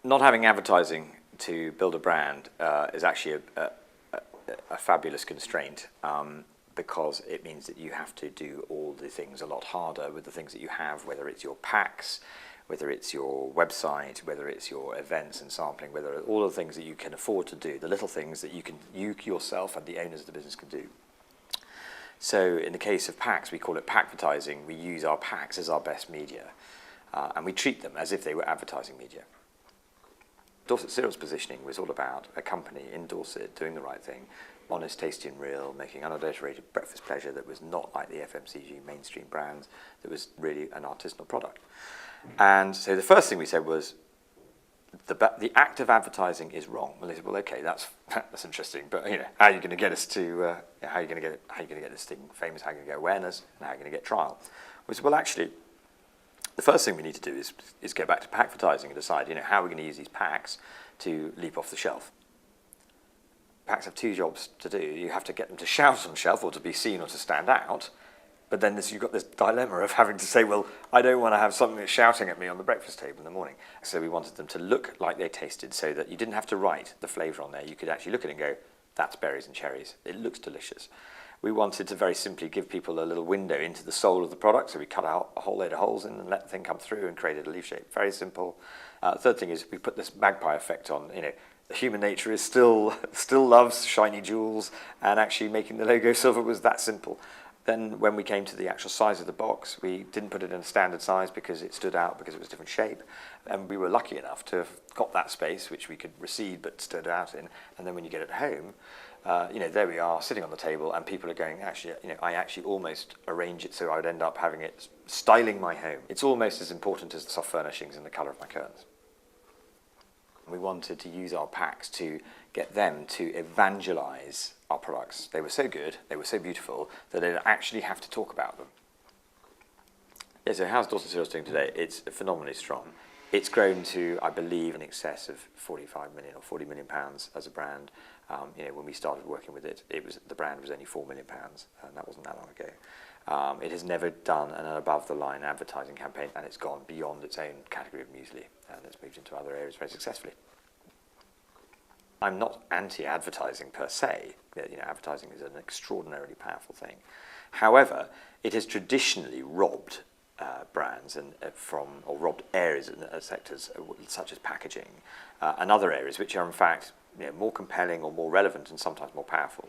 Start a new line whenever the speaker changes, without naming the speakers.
not having advertising to build a brand is actually a fabulous constraint, because it means that you have to do all the things a lot harder with the things that you have, whether it's your packs, whether it's your website, whether it's your events and sampling, whether all the things that you can afford to do, the little things that you yourself and the owners of the business can do. So in the case of packs, we call it packvertising. We use our packs as our best media, and we treat them as if they were advertising media. Dorset Cereal's positioning was all about a company in Dorset doing the right thing, honest, tasty and real, making unadulterated breakfast pleasure that was not like the FMCG mainstream brands, that was really an artisanal product. And so the first thing we said was, the act of advertising is wrong. Well, they said, well, okay, that's interesting, but how are you going to get us to how are you going to get this thing famous? How are you going to get awareness? And how are you going to get trial? We said, well, actually, the first thing we need to do is get back to packvertising and decide, how are we going to use these packs to leap off the shelf. Packs have two jobs to do. You have to get them to shout on shelf or to be seen or to stand out. But then you've got this dilemma of having to say, well, I don't want to have something that's shouting at me on the breakfast table in the morning. So we wanted them to look like they tasted, so that you didn't have to write the flavour on there. You could actually look at it and go, that's berries and cherries. It looks delicious. We wanted to very simply give people a little window into the soul of the product, so we cut out a whole load of holes in and let the thing come through and created a leaf shape. Very simple. Third thing is we put this magpie effect on. Human nature is still loves shiny jewels, and actually making the logo silver was that simple. Then when we came to the actual size of the box, we didn't put it in a standard size because it stood out, because it was a different shape. And we were lucky enough to have got that space, which we could recede but stood out in. And then when you get it home, there we are sitting on the table, and people are going, actually, I actually almost arrange it so I would end up having it styling my home. It's almost as important as the soft furnishings and the colour of my curtains. We wanted to use our packs to get them to evangelise our products. They were so good, they were so beautiful, that they'd actually have to talk about them. Yeah, so how's Dorset Cereals doing today? It's phenomenally strong. It's grown to, I believe, in excess of 45 million or 40 million pounds as a brand. When we started working with it, the brand was only 4 million pounds, and that wasn't that long ago. It has never done an above-the-line advertising campaign, and it's gone beyond its own category of muesli, and it's moved into other areas very successfully. I'm not anti-advertising per se. Advertising is an extraordinarily powerful thing. However, it has traditionally robbed brands or robbed areas and sectors such as packaging and other areas which are in fact more compelling or more relevant and sometimes more powerful.